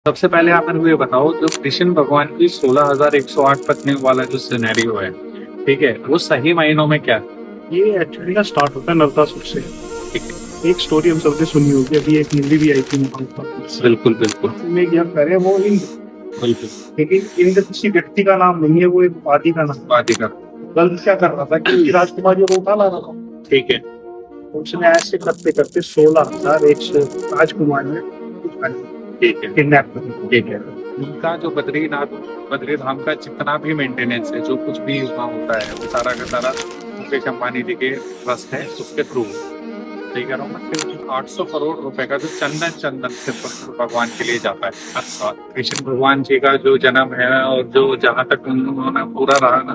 सबसे पहले आप मेरे को ये बताओ, जो कृष्ण भगवान की 16,108 पत्नियों वाला जो सिनेरियो है, ठीक है, वो सही मायनों में क्या है? ये एक्चुअली ना स्टार्ट होता है नरकासुर से। ठीक है। एक स्टोरी हम सबने सुनी होगी, अभी एक मूवी भी आई थी महाभारत से। बिल्कुल बिल्कुल। उसमें क्या करे वो इंद्र, बिल्कुल। लेकिन इंद्र किसी व्यक्ति का नाम नहीं है, वो एक उपाधि का नाम। बात ही कर। गलत क्या कर रहा था कि उसकी राजकुमारियों को उठा ला रहा था। ठीक है। उसने ऐसे करते करते 16,100 राजकुमारियां उठा ली, ठीक है। किडनैप कर ली। ठीक है। उनका जो बद्रीनाथ, बद्रीधाम का जितना भी मेंटेनेंस है, जो कुछ भी वहाँ होता है, वो सारा का सारा मुकेश अंबानी जी के ट्रस्ट है, उसके थ्रू। सही कह रहा हूँ मैं? 800 करोड़ रुपए का जो चंदन चंदन सिर्फ भगवान के लिए जाता है हर साल। कृष्ण भगवान जी का जो जन्म है और जो जहाँ तक उन्होंने पूरा रहा ना,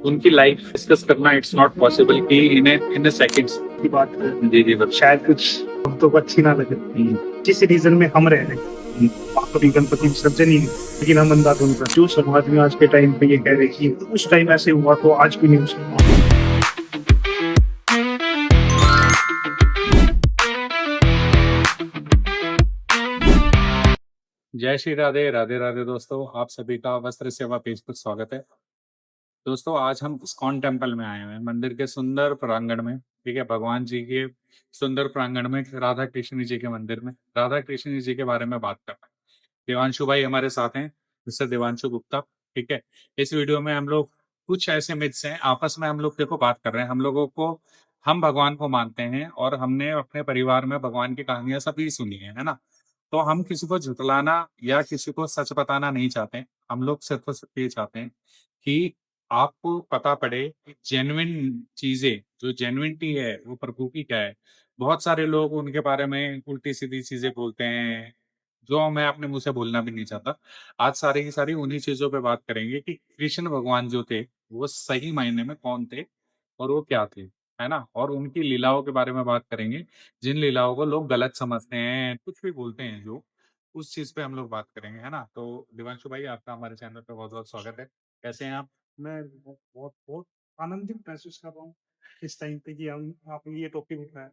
उनकी लाइफ डिस्कस करना इट्स नॉट पॉसिबल कि इन सेकंड्स की बात है। जी जी बस। शायद कुछ भक्तों को अच्छी ना लगे जिस रीजन में हम रह रहे हैं। वहाँ कभी गणपति विसर्जन ही नहीं, लेकिन हम अंधाधुन कर जो समाज में आज के टाइम पे ये कह रहे कि उस टाइम ऐसे हुआ तो आज भी नहीं हुआ। जय श्री राधे, राधे राधे दोस्तों, आप सभी का वस्त्र सेवा पेज पर स्वागत है। दोस्तों, आज हम इस्कॉन टेम्पल में आए हुए हैं, मंदिर के सुंदर प्रांगण में। ठीक है, भगवान जी के सुंदर प्रांगण में, राधा कृष्ण जी के मंदिर में, राधा कृष्ण जी के बारे में बात कर रहे हैं। देवांशु भाई हमारे साथ हैं, मिस्टर देवांशु गुप्ता। ठीक है। इस वीडियो में हम लोग कुछ ऐसे मिथ्स हैं, आपस में हम लोग देखो बात कर रहे हैं। हम लोगों को, हम भगवान को मानते हैं और हमने अपने परिवार में भगवान की कहानियां सभी सुनी है ना? तो हम किसी को झुटलाना या किसी को सच बताना नहीं चाहते। हम लोग सिर्फ और सिर्फ ये चाहते हैं कि आपको पता पड़े कि जेन्युइन चीजें, जो जेन्युइनिटी है वो प्रभु की क्या है। बहुत सारे लोग उनके बारे में उल्टी सीधी चीजें बोलते हैं, जो मैं अपने मुंह से बोलना भी नहीं चाहता। आज सारी की सारी उन्हीं चीजों पे बात करेंगे कि कृष्ण भगवान जो थे, वो सही मायने में कौन थे और वो क्या थे, है ना? और उनकी लीलाओं के बारे में बात करेंगे, जिन लीलाओं को लोग गलत समझते हैं, कुछ भी बोलते हैं जो, उस चीज पे हम लोग बात करेंगे, है ना? तो दिवांशु भाई, आपका हमारे चैनल पे बहुत बहुत स्वागत है। कैसे हैं आप? मैं बहुत बहुत आनंदित महसूस कर रहा हूँ इस टाइम पे कि हम आपने ये टॉपिक उठाया।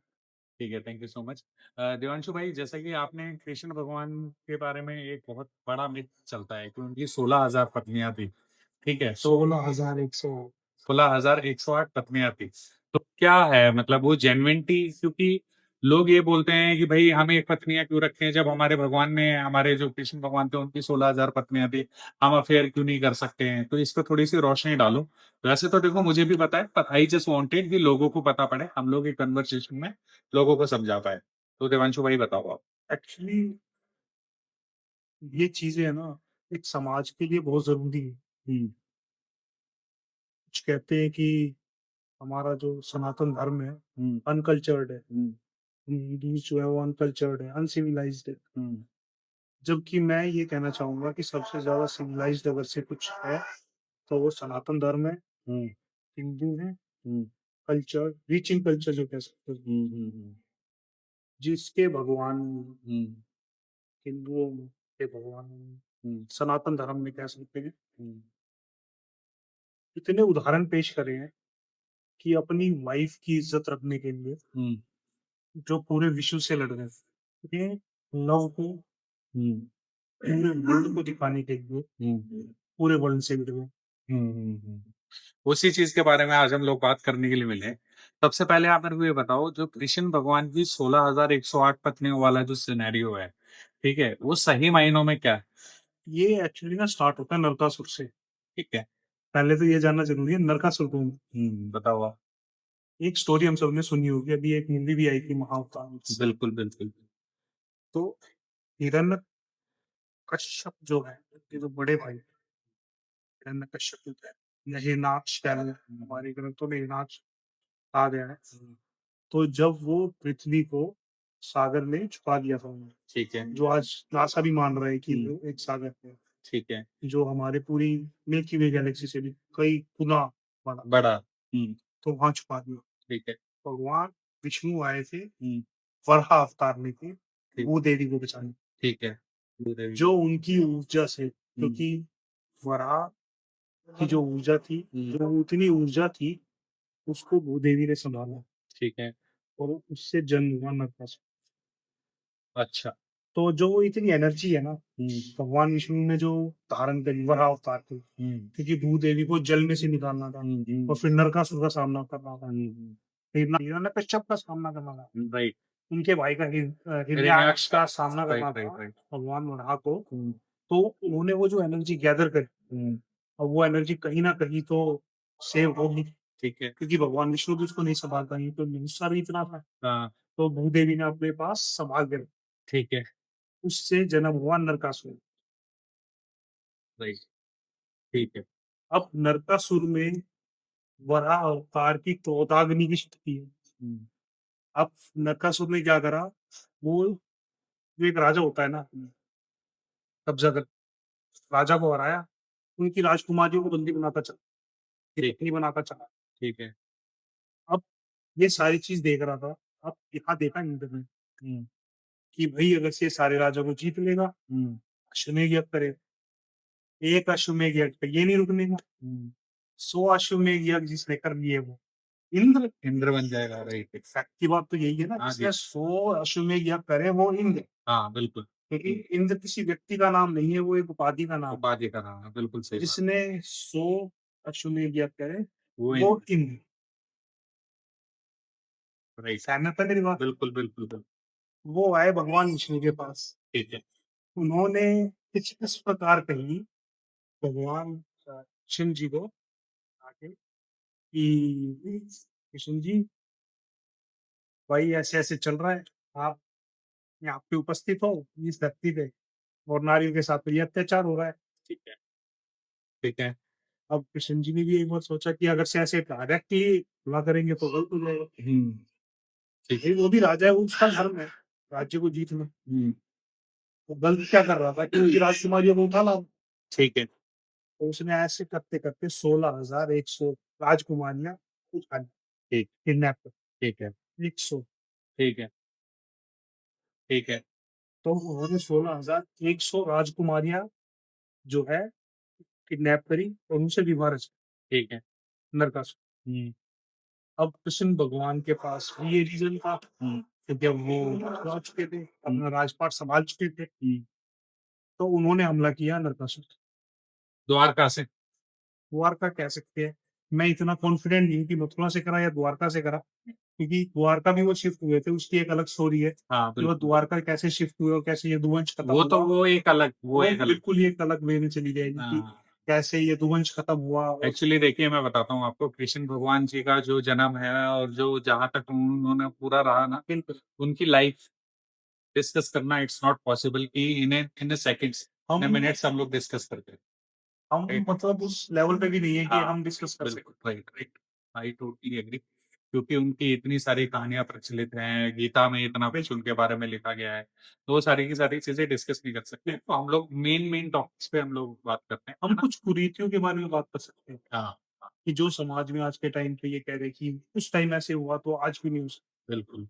ठीक है, thank you so much. Devanshu भाई, जैसा कि आपने कृष्ण भगवान के बारे में, एक बहुत बड़ा मिथ चलता है कि उनकी 16,000 पत्नियां थी। ठीक है, तो 16,100। 16,108 पत्नियां थी। तो क्या है मतलब वो जेन्युइनिटी? क्योंकि लोग ये बोलते हैं कि भाई हम एक पत्नियां क्यों रखते हैं, जब हमारे भगवान ने, हमारे जो कृष्ण भगवान थे, उनकी 16,000 पत्नियां थी, हम अफेयर क्यों नहीं कर सकते हैं? तो इस पर थोड़ी सी रोशनी डालो। वैसे तो देखो, मुझे भी पता है, पर आई जस्ट वांटेड कि लोगों को पता पड़े, हम लोग एक कन्वर्सेशन में लोगों को समझा पाए। तो देवांशु भाई बताओ आप। एक्चुअली ये चीजें है ना, एक समाज के लिए बहुत जरूरी है। हम्म। कुछ कहते हैं कि हमारा जो सनातन धर्म है हम्म। अनकल्चर्ड है, हम्म। हिंदूज जो है वो अनकल्चर्ड है, अनसिविलाइज्ड है। हम्म। जबकि मैं ये कहना चाहूंगा कि सबसे ज्यादा सिविलाइज्ड अगर से कुछ है तो वो सनातन धर्म है, हम्म। हिंदू है। हम्म। कल्चर, रिच इन कल्चर जो कह सकते हैं, हम्म। हम्म। जिसके भगवान हम्म। हिंदुओं के भगवान हम्म। सनातन धर्म में कह सकते हैं, हम्म। इतने उदाहरण पेश करे हैं कि अपनी वाइफ की इज्जत रखने के लिए हम्म। जो पूरे विश्व से लड़ रहे हैं, ये लव को हम्म। पूरे वर्ल्ड को दिखाने के लिए हम्म। पूरे वर्ल्ड से लड़ रहे हैं। उसी चीज के बारे में आज हम लोग बात करने के लिए मिले हैं। सबसे पहले आप मेरे को ये बताओ, जो कृष्ण भगवान की 16,108 पत्नियों वाला जो सिनेरियो है, ठीक है, वो सही मायनों में क्या है? ये एक्चुअली ना स्टार्ट होता है नरकासुर से। ठीक है। पहले तो ये जानना जरूरी है नरकासुर कौन है। बताओ आप। एक स्टोरी हम सबने सुनी होगी, अभी एक मूवी भी आई थी महाअवतार। बिल्कुल बिल्कुल। तो हिरण्य कश्यप जो है, ये जो बड़े भाई हिरण्य कश्यप जो है, या हिरणाक्ष कह लो, हमारे ग्रंथों में हिरणाक्ष कहा गया है। तो जब वो पृथ्वी को सागर में छुपा दिया था उन्होंने, ठीक है। जो आज नासा भी मान रहा है कि वो एक सागर है, ठीक है। जो हमारे पूरी मिल्की वे गैलेक्सी से भी कई गुना बड़ा, बड़ा। तो वहां छुपा दिया। ठीक है। भगवान विष्णु आए थे हम्म। वराह अवतार में थे ठीक। वो देवी को बचाने, ठीक है। भूदेवी। जो उनकी ऊर्जा से, क्योंकि वराह की जो ऊर्जा थी, जो उतनी ऊर्जा थी, उसको भूदेवी ने संभाला ठीक है। और उससे जन्म हुआ नरकासुर। अच्छा। तो जो इतनी एनर्जी है ना, भगवान विष्णु ने जो धारण करी वराह अवतार की, क्योंकि भूदेवी को जल में से निकालना था और फिर नरकासुर का सामना करना था, फिर हिरण्यकश्यप का सामना करना था, राइट, उनके भाई का हिरण्याक्ष का सामना करना राइट, था राइट, भगवान वराह को। तो उन्होंने वो जो एनर्जी गैदर करी, और वो एनर्जी कहीं ना कहीं तो सेव होगी, ठीक है, क्योंकि भगवान विष्णु भी उसको नहीं संभाल पाएंगे, तो गुस्सा भी इतना था। हाँ, तो भूदेवी ने अपने पास संभाल कर, ठीक है, उससे जन्म हुआ नरकासुर। राइट, ठीक है, अब नरकासुर में वराह अवतार की क्रोधाग्नि की शक्ति है। अब नरकासुर ने क्या करा, वो जो एक राजा होता है ना, कब्जा कर, राजा को हराया, उनकी राजकुमारियों को बंदी बनाता चला, ठीक, पत्नी बनाता चला। ठीक है, अब ये सारी चीज देख रहा था। अब यहाँ देखा इंद्र ने कि भाई अगर से ये सारे राजा को जीत लेगा, अश्वमेध यज्ञ करेगा, एक अश्वमेध यज्ञ पे ये नहीं रुकने का, 100 अश्वमेध यज्ञ जिसने कर लिए वो इंद्र। इंद्र बन जाएगा, राइट, फैक्ट की बात तो यही है ना, हाँ जी, जिसने 100 अश्वमेध यज्ञ करे वो इंद्र, हाँ, बिल्कुल, क्योंकि इंद्र किसी व्यक्ति का नाम नहीं है, वो एक उपाधि का नाम है। उपाधि का नाम है, बिल्कुल सही बात, जिसने 100 अश्वमेध यज्ञ करे वो वो इंद्र। राइट, सहमत है मेरी बात? बिल्कुल, बिल्कुल, बिल्कुल, वो आए भगवान विष्णु के पास, ठीक है, उन्होंने कुछ इस प्रकार कही भगवान शिव जी को आके कि कृष्ण जी, भाई ऐसे ऐसे चल रहा है, आप यहाँ पे उपस्थित हो इस धरती पे, और नारियों के साथ ये अत्याचार हो रहा है। ठीक है, ठीक है, अब कृष्ण जी ने भी एक बार सोचा कि अगर से ऐसे डायरेक्टली हमला करेंगे तो गलत हो जाएगा। ठीक भाई वो भी राजा है, वो उसका धर्म है राज्य को जीतना। है, वो गलत क्या कर रहा था कि उनकी राजकुमारियों को उठा ला। ठीक है, तो उसने ऐसे करते करते 16,100 राजकुमारियां उठा ली, ठीक, किडनैप कर, ठीक है, 100। ठीक है, ठीक है, तो उन्होंने 16,100 राजकुमारियां जो है किडनैप करी और उनसे विवाह रचा ठीक है, नरकासुर। अब कृष्ण भगवान के पास भी ये रीजन था, कि जब वो आ चुके थे, अपना राजपाट संभाल चुके थे, तो उन्होंने हमला किया नरकासुर। द्वारका से, द्वारका कह सकते हैं, मैं इतना कॉन्फिडेंट नहीं कि मथुरा से करा या द्वारका से करा, क्योंकि द्वारका भी वो शिफ्ट हुए थे, उसकी एक अलग स्टोरी है हाँ, कि वो बिल्कुल, द्वारका कैसे शिफ्ट हुए और कैसे यदुवंश खत्म वो तो हुआ। वो एक अलग, वो वो एक अलग, बिल्कुल ही एक अलग वे में चली जाएगी कि हाँ, कैसे यदुवंश खत्म हुआ। और एक्चुअली देखिए मैं बताता हूँ आपको, कृष्ण भगवान जी का जो जन्म है और जो जहाँ तक उन्होंने पूरा रहा ना, बिल्कुल उनकी लाइफ डिस्कस करना इट्स नॉट पॉसिबल कि इन सेकंड्स, इन हम मिनट्स हम लोग डिस्कस करते हैं, हम राइट, मतलब उस लेवल पे भी नहीं है कि हाँ, हम डिस्कस कर सकें। बिल्कुल, right, right, I totally agree, क्योंकि उनकी इतनी सारी कहानियां प्रचलित हैं, गीता में इतना कुछ उनके बारे में लिखा गया है, तो वो सारी की सारी चीजें डिस्कस नहीं कर सकते, तो हम लोग मेन मेन टॉपिक्स पे हम लोग बात करते हैं, हम है ना? कुछ कुरीतियों के बारे में बात कर सकते हैं हाँ, कि जो समाज में आज के टाइम पे ये कह रहे कि उस टाइम ऐसे हुआ तो आज भी नहीं हो सकता। बिल्कुल,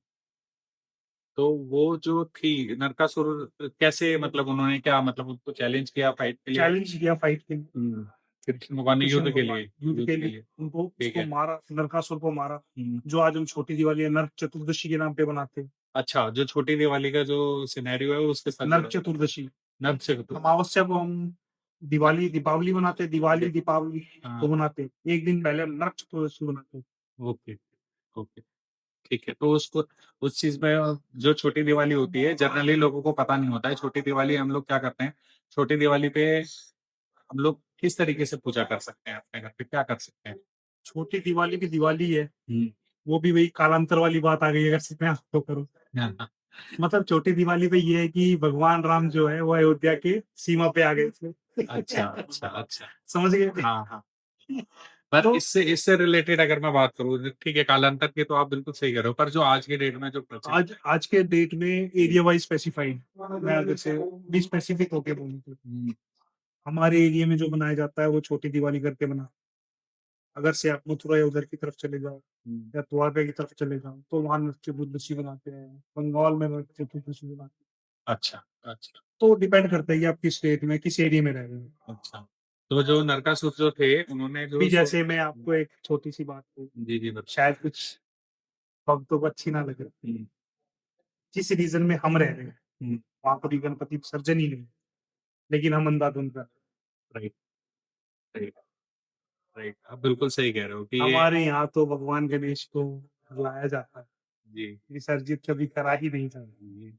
तो वो जो थी नरकासुर, कैसे मतलब उन्होंने क्या मतलब उनको चैलेंज किया फाइट के लिए, चैलेंज किया फाइट के लिए, कृष्ण भगवान ने कृष्ण युद्ध के भगवान लिए, युद्ध युद्ध के के लिए लिए, उनको ठीक उसको है, मारा, नरकासुर को मारा, हम्म, जो आज हम छोटी दिवाली या नरक चतुर्दशी के नाम पे बनाते हैं। अच्छा, जो छोटी दिवाली का जो सिनेरियो है वो उसके साथ नरक जुड़ा है, चतुर्दशी, नर्क से तो, अमावस्या को हम दिवाली दीपावली बनाते हैं, दिवाली दीपावली को हाँ, बनाते हैं, एक दिन पहले हम नरक चतुर्दशी बनाते हैं। ओके, ओके, ठीक है, तो उसको उस चीज में जो छोटी दिवाली होती है जनरली लोगों को पता नहीं होता है, छोटी दिवाली हम लोग क्या करते हैं, छोटी दिवाली पे हम लोग किस तरीके से पूजा कर सकते हैं, अपने घर पे क्या कर सकते हैं, छोटी दिवाली भी दिवाली है, हम्म, वो भी वही कालांतर वाली बात आ गई, अगर सिर्फ मैं आपको करूँ। हाँ, हाँ, मतलब छोटी दिवाली पे ये है कि भगवान राम जो है वो अयोध्या के सीमा पे आ गए थे। अच्छा, अच्छा, अच्छा, समझ गए? हाँ, हाँ, पर तो इससे इससे रिलेटेड अगर मैं बात करूँ, ठीक है, कालांतर की तो आप बिल्कुल सही कह रहे हो, पर जो आज के डेट में जो प्रचलित, आज आज के डेट में एरिया वाइज स्पेसिफाइड, मैं अगर से भी स्पेसिफिक होके बोलूँ तो हमारे एरिया में जो बनाया जाता है वो छोटी दिवाली करके बना। अगर से आप मथुरा या उधर की तरफ चले जाओ हम्म, या द्वारका की तरफ चले जाओ तो वहां नृत्य चतुर्दशी बनाते हैं, बंगाल में नृत्य चतुर्दशी बनाते हैं। अच्छा, अच्छा, तो डिपेंड करता है कि आप किस स्टेट में किस एरिया में रह रहे हो। अच्छा, तो जो नरकासुर जो थे उन्होंने अभी जो जैसे मैं आपको एक छोटी सी बात कहूँ, जी, जी, शायद कुछ भक्तों को अच्छी ना लगे, हम्म, जिस रीजन में हम रह रहे हैं, वहाँ पर भी गणपति विसर्जन ही नहीं है, लेकिन हम अंधाधुंध कर रहे हैं। Right, right, right. आप बिल्कुल सही कह रहे हो कि ये हमारे यहाँ तो भगवान गणेश को लाया जाता है, जी, विसर्जित कभी करा ही नहीं जाता। जी,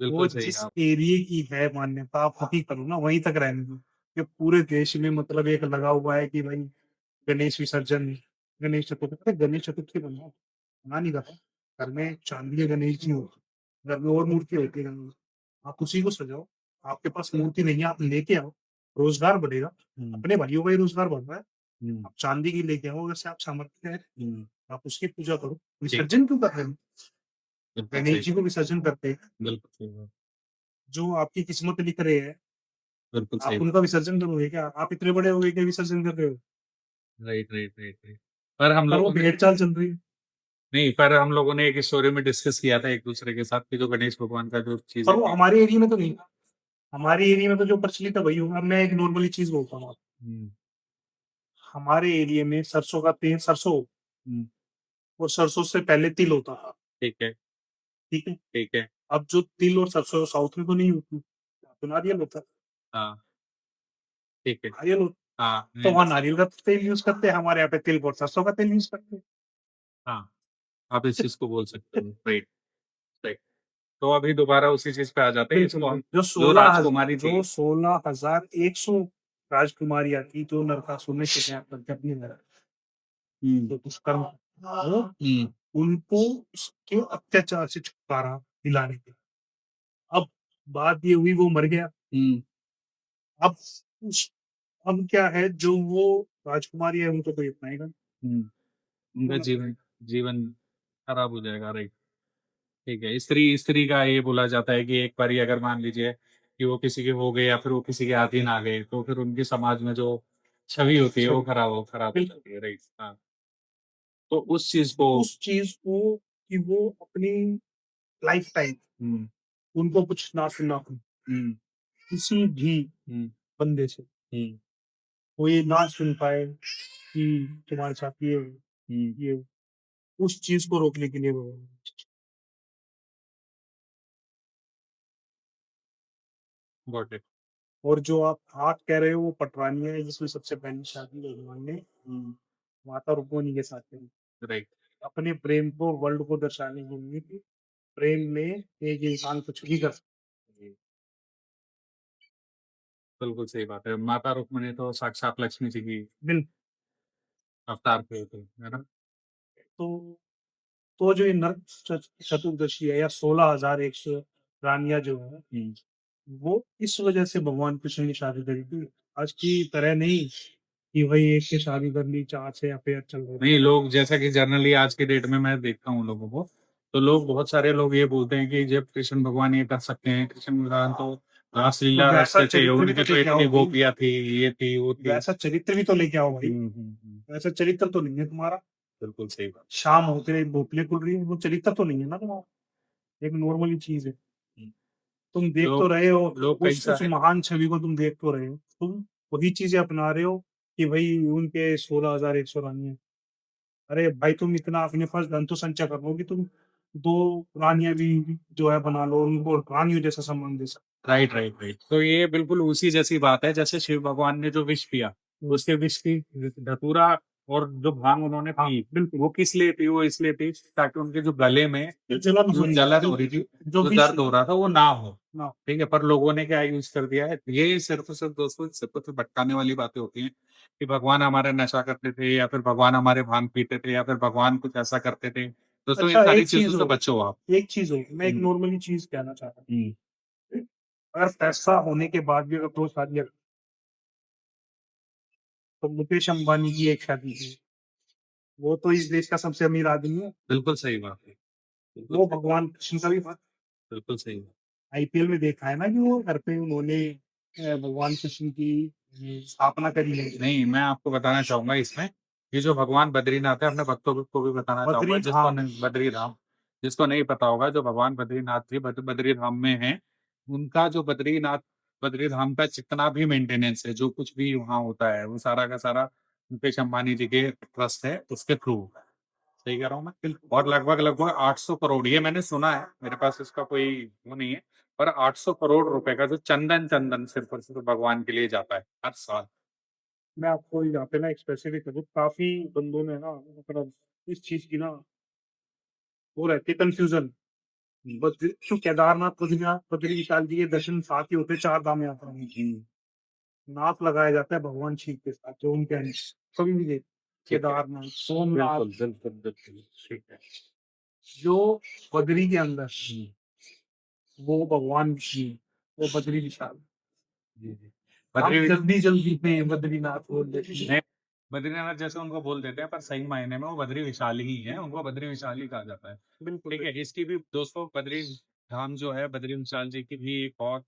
वो बिल्कुल सही कहा जिस आप। एरिया की है मान्यता आप वहीं करो ना, वहीं तक रहने दो। ये पूरे देश में मतलब एक लगा हुआ है कि भाई गणेश विसर्जन, गणेश चतुर्थी, अरे गणेश चतुर्थी बनाओ, मना नहीं करता। घर में चांदी के गणेश जी हो, घर में और मूर्ति होती है गणेश, आप उसी को सजाओ। आपके पास मूर्ति नहीं है, आप लेके आओ, रोजगार बढ़ेगा। हुँ, अपने भाइयों का ही रोजगार बढ़ रहा है। हुँ, आप चांदी की लेके आओ, अगर से आप सामर्थ्य है, हुँ, आप उसकी पूजा करो। ठीक, विसर्जन क्यों कर रहे हो? बिल्कुल गणेश सही, जी को विसर्जन करते हैं, बिल्कुल सही बात, जो आपकी किस्मत लिख रहे हैं, बिल्कुल आप सही बात। उनका विसर्जन करोगे क्या? आप इतने बड़े हो गए कि विसर्जन कर रहे हो? Right, right, right, right. पर हम पर वो लोगों ने भेड़-चाल चल रही है। नहीं, पर हम लोगों ने एक स्टोरी में डिस्कस किया था एक-दूसरे के साथ कि जो गणेश भगवान का जो चीज़ पर है वो कि हमारे एरिया में तो नहीं। हमारे एरिया में तो जो प्रचलित है वही होगा। अब मैं एक नॉर्मली चीज़ बोलता हूँ आपको। हुँ, हमारे एरिया में सरसों का तेल, सरसों हुँ, और सरसों से पहले तिल होता था, ठीक है, ठीक है? ठीक है। अब जो तिल और सरसों साउथ में तो नहीं होती, वहाँ तो नारियल होता है, हाँ, ठीक है। नारियल होता हाँ, तो नहीं वहाँ वैसे नारियल का तेल यूज़ करते हैं, हमारे यहाँ पे तिल और सरसों का तेल यूज़ करते हैं। हाँ, आप इस चीज़ को बोल सकते हो। Right, right. तो अभी दोबारा उसी चीज़ पे आ जाते हैं बिल्कुल, इसको हम बिल्कुल। जो जो 16 राजकुमारी थी जो 16,100 राजकुमारियाँ थी, जो नरकासुर ने किडनैप करके अपने घर हुँ, जो दुष्कर्म वो हुँ, उनको उसके अत्याचार से छुटकारा दिलाने के लिए। अब बात ये हुई वो मर गया। हुँ, अब उस अब क्या है, जो वो राजकुमारी है उनको कोई अपनाएगा नहीं। हुँ, उनका तो जीवन जीवन खराब हो जाएगा, राइट। ठीक है, स्त्री स्त्री का ये बोला जाता है कि एक बारी अगर मान लीजिए कि वो किसी के हो गए या फिर वो किसी के अधीन आ गए, तो फिर उनकी समाज में जो छवि होती है वो छवि खराब हो बिल्कुल, जाती है, राइट। हाँ, तो उस चीज़ को उस चीज़ को कि वो अपनी लाइफ टाइम हुँ, उनको कुछ ना सुनना हो, हुँ, किसी भी हुँ, बंदे से हुँ, कोई ना सुन पाए कि तुम्हारे साथ हुँ, ये उस चीज़ को रोकने के लिए वो गॉट इट। और जो आप कह रहे हो वो पटरानिया है, जिसमें सबसे पहली शादी भगवान ने हुँ, माता रुक्मिणी के साथ करी। राइट, अपने प्रेम को वर्ल्ड को दर्शाने के लिए कि प्रेम में एक इंसान कुछ भी कर सकता जी, बिल्कुल सही बात है। माता रुक्मिणी तो साक्षात लक्ष्मी जी की है। बिल्कुल। अवतार थे तो, है ना? तो तो जो ये नरक चतुर्दशी है या 16,100 रानियां जो है, हुँ। वो इस वजह से भगवान कृष्ण की शादी करी थी। आज की तरह नहीं कि भाई एक से शादी कर ली, 4 से अफेयर चल रहे थे। नहीं, लोग जैसा कि जनरली आज के डेट में मैं देखता हूँ लोगों को, तो लोग बहुत सारे लोग ये बोलते हैं कि जब कृष्ण भगवान ये कर सकते हैं, कृष्ण भगवान तो तो रासलीला वैसा रचते थे, चरित्र भी उनकी तो तो लेके आओ इतनी भाई, गोपियाँ थी, ये थी, वो थी। वैसा चरित्र भी तो लेके आओ भाई। हुँ। वैसा चरित्र तो नहीं है तुम्हारा। बिल्कुल सही बात। शाम होते रहे भोपले खुल रही है, वो चरित्र तो नहीं है ना तुम्हारा। एक नॉर्मली चीज है। हुँ। तुम देख तो लोग रहे हो, लोग कई उस सारे महान छवि को तुम देख तो रहे हो, तुम वही चीजें अपना रहे हो कि भाई उनके 16,100 रानियां। अरे भाई तुम इतना अपने पास धन तो संचय कर लो कि तुम 2 रानियां भी जो है बना लो, उनको रानियों जैसा सम्मान दे सकते राइट, राइट, राइट। तो ये बिल्कुल उसी जैसी बात है जैसे शिव भगवान ने जो विष पिया, हो। उसके विष की धतूरा और जो भांग उन्होंने हाँ, पी, बिल्कुल। वो किस लिए पी? वो इसलिए पी ताकि उनके जो गले में जो जलन हो जो रही है, जलन हो रही थी, जो जो विष दर्द हो रहा था वो ना हो। ना। ठीक है, पर लोगों ने क्या यूज़ कर दिया है, ये सिर्फ़ और सिर्फ़ दोस्तों सिर्फ़ और सिर्फ़ भटकाने वाली बातें होती हैं कि भगवान हमारे नशा करते थे या फिर भगवान हमारे भांग पीते थे या फिर भगवान कुछ ऐसा करते थे। दोस्तों इन अच्छा सारी एक चीज़ों चीज से हो, बचो आप। मैं एक हुँ, नॉर्मली चीज कहना चाहता हुँ, हूँ। अगर पैसा होने के बाद भी अगर 2 शादियाँ, तो मुकेश अंबानी की एक शादी थी। वो तो इस देश का सबसे अमीर आदमी है। बिल्कुल सही बात है। बिल्कुल वो सही, भगवान कृष्ण का भी था। बिल्कुल सही बात। आईपीएल में देखा है ना कि वो घर पे उन्होंने भगवान कृष्ण की स्थापना करी है। नहीं, मैं आपको बताना चाहूँगा इसमें, ये जो भगवान बद्रीनाथ है अपने भक्तों को भी बताना चाहूँगा बद्री जिसको धाम। नहीं बद्रीधाम, जिसको नहीं पता होगा जो भगवान बद्रीनाथ जी बद्रीधाम में हैं, उनका जो बद्रीधाम का जितना भी मेंटेनेंस है, जो कुछ भी वहाँ होता है, वो सारा का सारा मुकेश अंबानी जी के ट्रस्ट है, उसके थ्रू होता है। सही कह रहा हूँ मैं? और लगभग-लगभग 800 करोड़ ये मैंने सुना है, मेरे पास इसका कोई वो नहीं है, और 800 करोड़ रुपए का जो चंदन सिर्फ और सिर्फ भगवान के लिए जाता है हर साल। मैं आपको यहाँ पे ना एक स्पेसिफिक करूँ, काफ़ी बंदों ने ना मतलब इस चीज़ की ना वो रहती है कन्फ्यूज़न। बद्री जो केदारनाथ, बद्रीनाथ, बद्री विशाल जी के दर्शन साथ ही होते हैं 4 धाम यात्रा में। नाथ लगाया जाता है भगवान शिव के साथ, जो उनके अंश कभी भी देख ठीक है। केदारनाथ, सोमनाथ, बिल्कुल, ठीक है। जो बद्री के अंदर वो भगवान शिव, वो बद्री विशाल। जी, जी। आप बद्री जल्दी-जल्दी में बद्रीनाथ बोल देते हैं। नहीं, बद्रीनाथ जैसे उनको बोल देते हैं, पर सही मायने में वो बद्री विशाल ही है, उनको बद्री विशाल ही कहा जाता है। बिल्कुल, ठीक है, बिल्कुल। इसकी भी दोस्तों बद्री धाम जो है, बद्री विशाल जी की भी एक बहुत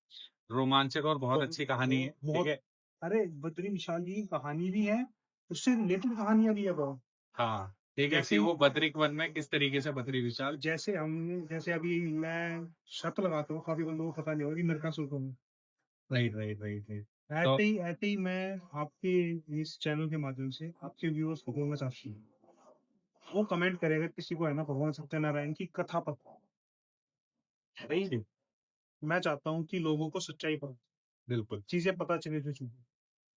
रोमांचक और बहुत अच्छी कहानी है, ठीक बहुत है? अरे बद्री विशाल जी की कहानी भी है, उससे रिलेटेड कहानियाँ भी है बहुत। हाँ, ठीक है, कि जैसे वो बद्रिक वन में किस तरीके से बद्री विशाल जैसे अभी मैं शर्त लगाता हूँ, काफ़ी बंदों को पता नहीं होगा कि नरकासुर कौन है। राइट। तो ऐसे ही मैं आपके इस चैनल के माध्यम से आपके व्यूअर्स को बोलना चाहता हूँ। वो कमेंट करेगा किसी को है ना भगवान सत्यनारायण की कथा पता है। भाई मैं चाहता हूँ कि लोगों को सच्चाई पता, बिल्कुल। चीज़ें पता चले जो चीज़ें।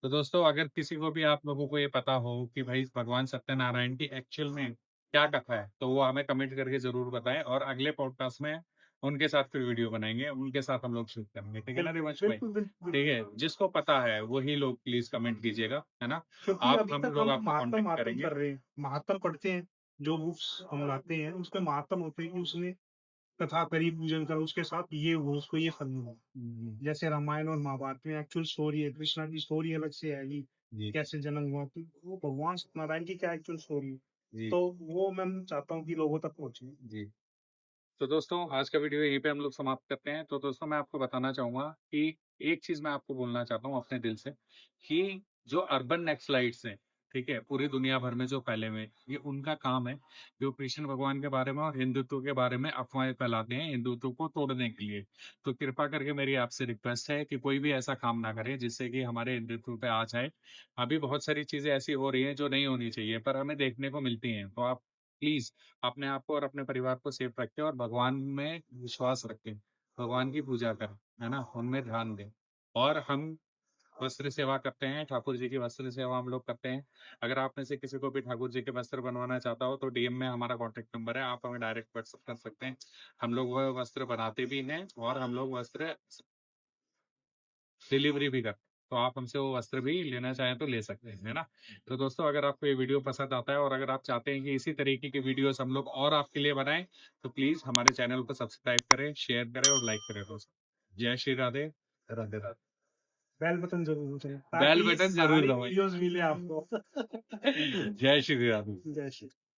तो दोस्तों अगर किसी को भी आप लोगों को ये पता हो कि भाई भगवान सत्यनारायण की एक्चुअल में क्या कथा है, तो वो हमें कमेंट करके ज़रूर बताएँ और अगले पॉडकास्ट में उनके साथ फिर वीडियो बनाएँगे, उनके साथ हम लोग शूट करेंगे, ठीक है ना बिल्कुल, रिवंश भाई? बिल्कुल, बिल्कुल। ठीक है, जिसको पता है वही लोग प्लीज़ कमेंट कीजिएगा, है ना? क्योंकि आप अभी हम तक लोग हम आपको महात्म कॉन्टैक्ट महात्म करेंगे। कर रहे हैं, महात्म पढ़ते हैं, जो बुक्स हम लाते हैं उसमें महात्म होते हैं कि उसने कथा करी, पूजन करा, उसके साथ ये हुआ, उसको ये फल मिला। जैसे रामायण और महाभारत में एक्चुअल स्टोरी है, कृष्णा की स्टोरी अलग से आएगी, जी, कैसे जन्म हुआ, तो वो भगवान सत्यनारायण की क्या एक्चुअल स्टोरी है, जी, तो वो मैं चाहता हूँ कि लोगों तक पहुंचे। जी। तो दोस्तों आज का वीडियो यहीं पे हम लोग समाप्त करते हैं। तो दोस्तों मैं आपको बताना चाहूँगा कि एक चीज़ मैं आपको बोलना चाहता हूँ अपने दिल से कि जो अर्बन नक्सलाइट्स हैं, ठीक है? पूरी दुनिया भर में जो फैले हुए हैं, ये उनका काम है जो कृष्ण भगवान के बारे में और हिंदुत्व के बारे में अफ़वाहें फैलाते हैं हिंदुत्व को तोड़ने के लिए। तो कृपा करके मेरी आपसे रिक्वेस्ट है कि कोई भी ऐसा काम ना करे जिससे कि हमारे हिंदुत्व पे आँच आए। अभी बहुत सारी चीज़ें ऐसी हो रही हैं जो नहीं होनी चाहिए पर हमें देखने को मिलती हैं। तो आप प्लीज़ अपने आप को और अपने परिवार को सेफ रखें और भगवान में विश्वास रखें। भगवान की पूजा करें, है ना? उनमें ध्यान दें। और हम वस्त्र सेवा करते हैं, ठाकुर जी की वस्त्र सेवा हम लोग करते हैं। अगर आप में से किसी को भी ठाकुर जी के वस्त्र बनवाना चाहता हो तो डीएम में हमारा कॉन्टैक्ट नंबर है, आप हमें डायरेक्ट व्हाट्सएप कर सकते हैं। हम लोग वह वस्त्र बनाते भी हैं और हम लोग वस्त्र डिलीवरी भी करते हैं। तो आप हमसे वो वस्त्र भी लेना चाहें तो ले सकते हैं, है ना? तो दोस्तों अगर आपको ये वीडियो पसंद आता है और अगर आप चाहते हैं कि इसी तरीके की वीडियोज़ हम लोग और आपके लिए बनाएँ, तो प्लीज़ हमारे चैनल को सब्सक्राइब करें, शेयर करें और लाइक करें दोस्तों। जय श्री राधे, राधे राधे। बेल बटन जरूर दबाएं बेल ताकि बटन ज़रूर सारी दबाएँ। वीडियोस मिले आपको। जय श्री राधे। जय श्री